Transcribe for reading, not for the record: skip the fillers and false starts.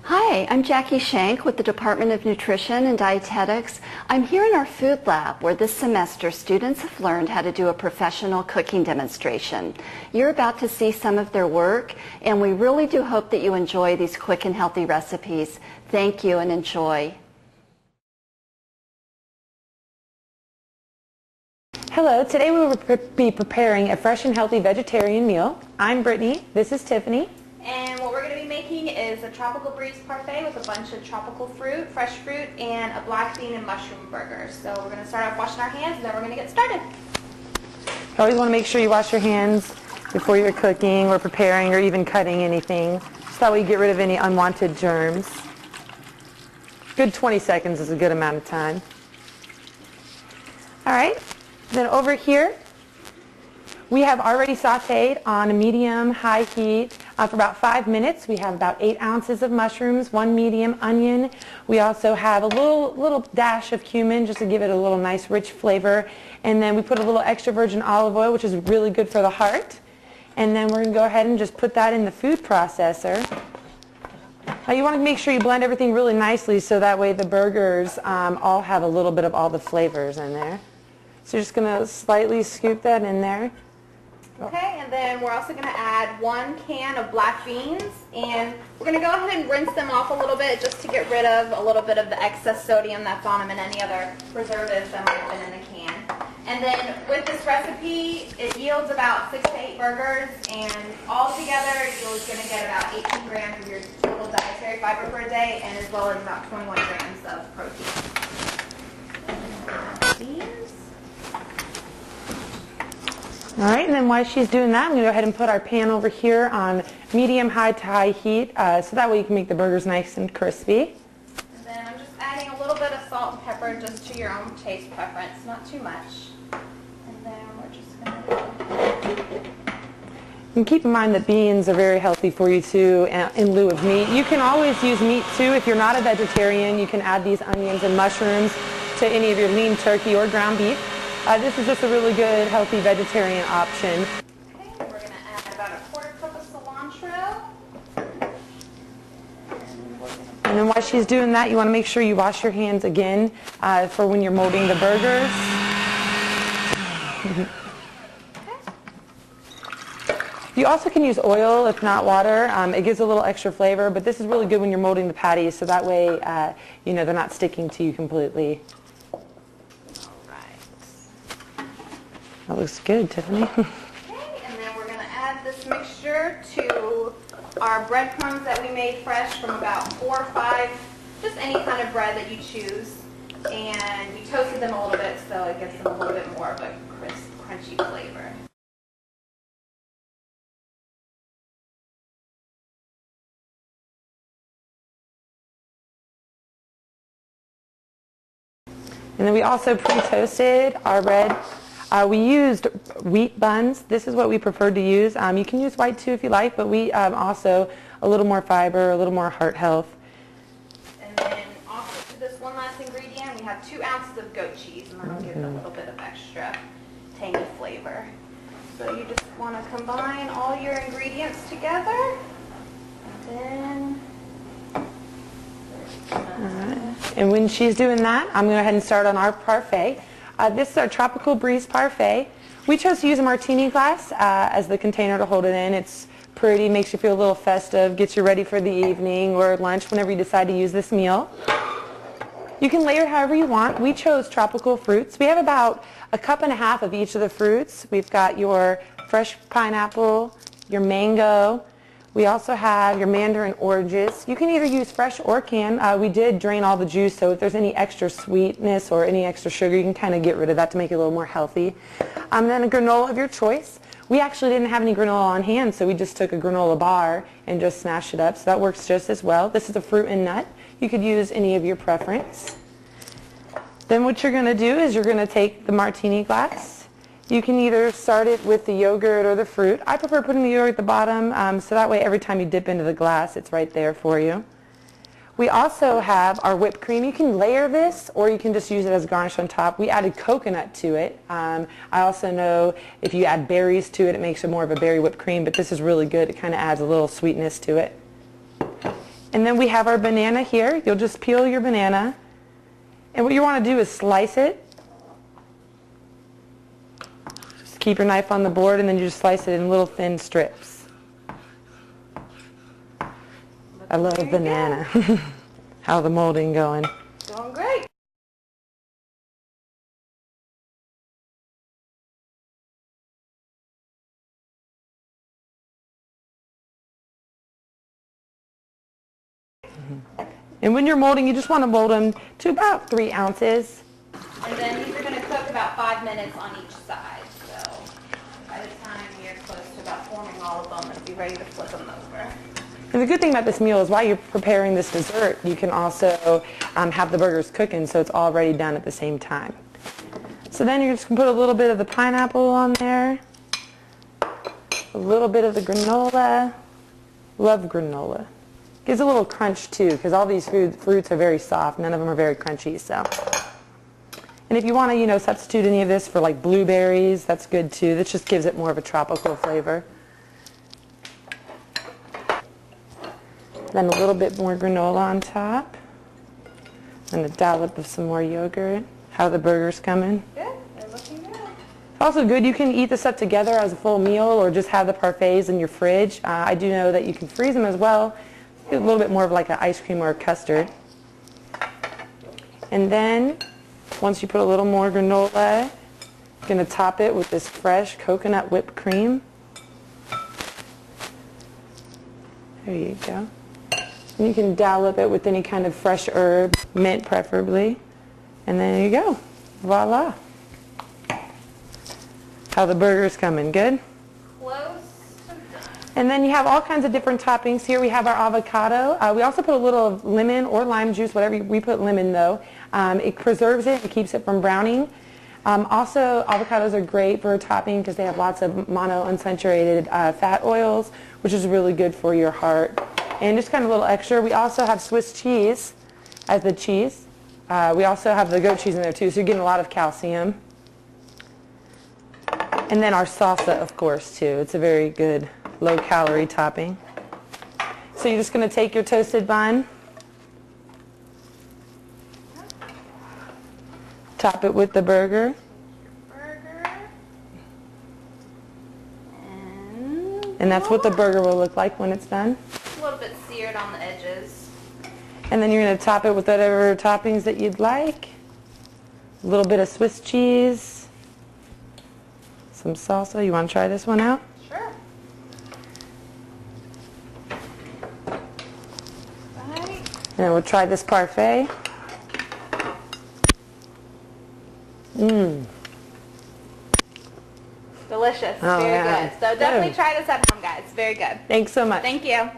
Hi, I'm Jackie Shank with the Department of Nutrition and Dietetics. I'm here in our food lab where this semester students have learned how to do a professional cooking demonstration. You're about to see some of their work, and we really do hope that you enjoy these quick and healthy recipes. Thank you and enjoy. Hello, today we will be preparing a fresh and healthy vegetarian meal. I'm Brittany, this is Tiffany. And what we're going to be making is a tropical breeze parfait with a bunch of tropical fruit, fresh fruit, and a black bean and mushroom burger. So we're going to start off washing our hands, and then we're going to get started. You always want to make sure you wash your hands before you're cooking or preparing or even cutting anything, so that way you get rid of any unwanted germs. Good 20 seconds is a good amount of time. All right, then over here, we have already sauteed on a medium-high heat for about 5 minutes. We have about 8 ounces of mushrooms, 1 medium onion. We also have a little dash of cumin just to give it a little nice rich flavor. And then we put a little extra virgin olive oil, which is really good for the heart. And then we're going to go ahead and just put that in the food processor. You want to make sure you blend everything really nicely so that way the burgers all have a little bit of all the flavors in there. So you're just going to slightly scoop that in there. Okay, and then we're also going to add 1 can of black beans, and we're going to go ahead and rinse them off a little bit just to get rid of a little bit of the excess sodium that's on them and any other preservatives that might have been in the can. And then with this recipe, it yields about 6 to 8 burgers, and altogether you're going to get about 18 grams of your total dietary fiber per day, and as well as about 21 grams of protein. All right, and then while she's doing that, I'm going to go ahead and put our pan over here on medium-high to high heat, so that way you can make the burgers nice and crispy. And then I'm just adding a little bit of salt and pepper just to your own taste preference, not too much. And then we're just going to... And keep in mind that beans are very healthy for you too in lieu of meat. You can always use meat too. If you're not a vegetarian, you can add these onions and mushrooms to any of your lean turkey or ground beef. This is just a really good, healthy vegetarian option. Okay, we're going to add about a 1/4 cup of cilantro. And then while she's doing that, you want to make sure you wash your hands again for when you're molding the burgers. You also can use oil, if not water. It gives a little extra flavor, but this is really good when you're molding the patties, so that way they're not sticking to you completely. That looks good, Tiffany. Okay, and then we're going to add this mixture to our breadcrumbs that we made fresh from about 4 or 5, just any kind of bread that you choose. And we toasted them a little bit so it gives them a little bit more of a crisp, crunchy flavor. And then we also pre-toasted our bread. We used wheat buns. This is what we preferred to use. You can use white too if you like, but we also a little more fiber, a little more heart health. And then also to this one last ingredient, we have 2 ounces of goat cheese, and that'll give it a little bit of extra tangy flavor. So you just want to combine all your ingredients together, and then... And when she's doing that, I'm going to go ahead and start on our parfait. This is our Tropical Breeze Parfait. We chose to use a martini glass as the container to hold it in. It's pretty, makes you feel a little festive, gets you ready for the evening or lunch whenever you decide to use this meal. You can layer however you want. We chose tropical fruits. We have about 1.5 cups of each of the fruits. We've got your fresh pineapple, your mango. We also have your mandarin oranges. You can either use fresh or canned. We did drain all the juice, so if there's any extra sweetness or any extra sugar, you can kind of get rid of that to make it a little more healthy. Then a granola of your choice. We actually didn't have any granola on hand, so we just took a granola bar and just smashed it up, so that works just as well. This is a fruit and nut. You could use any of your preference. Then what you're going to do is you're going to take the martini glass. You can either start it with the yogurt or the fruit. I prefer putting the yogurt at the bottom, so that way every time you dip into the glass, it's right there for you. We also have our whipped cream. You can layer this, or you can just use it as a garnish on top. We added coconut to it. I also know if you add berries to it, it makes it more of a berry whipped cream, but this is really good. It kind of adds a little sweetness to it. And then we have our banana here. You'll just peel your banana. And what you want to do is slice it. Just keep your knife on the board and then you just slice it in little thin strips. I love banana. How the molding going? Going great. And when you're molding, you just want to mold them to about 3 ounces. And then these are going to cook about 5 minutes on each side. So by the time you're close to about forming all of them, it'll be ready to flip them over. And the good thing about this meal is while you're preparing this dessert, you can also have the burgers cooking so it's already done at the same time. So then you're just going to put a little bit of the pineapple on there, a little bit of the granola. Love granola. Gives a little crunch too, because all these fruits are very soft. None of them are very crunchy. So, and if you want to, substitute any of this for like blueberries, that's good too. That just gives it more of a tropical flavor. Then a little bit more granola on top, and a dollop of some more yogurt. How the burgers coming? Good. They're looking good. Also good, you can eat this up together as a full meal, or just have the parfaits in your fridge. I do know that you can freeze them as well. A little bit more of like an ice cream or a custard. And then, once you put a little more granola, you're going to top it with this fresh coconut whipped cream. There you go. And you can dollop it with any kind of fresh herb, mint preferably. And there you go. Voila. How the burger's coming, good? Close. And then you have all kinds of different toppings here. We have our avocado. We also put a little of lemon or lime juice, whatever we put lemon though. It preserves it and keeps it from browning. Also, avocados are great for a topping because they have lots of monounsaturated fat oils, which is really good for your heart. And just kind of a little extra, we also have Swiss cheese as the cheese. We also have the goat cheese in there too, so you're getting a lot of calcium. And then our salsa, of course, too. It's a very good low-calorie topping. So you're just going to take your toasted bun, top it with the burger, and that's what the burger will look like when it's done. A little bit seared on the edges. And then you're going to top it with whatever toppings that you'd like. A little bit of Swiss cheese, some salsa. You want to try this one out? Sure. And we'll try this parfait. Delicious. Oh, very yeah. good. So definitely try this at home, guys. Very good. Thanks so much. Thank you.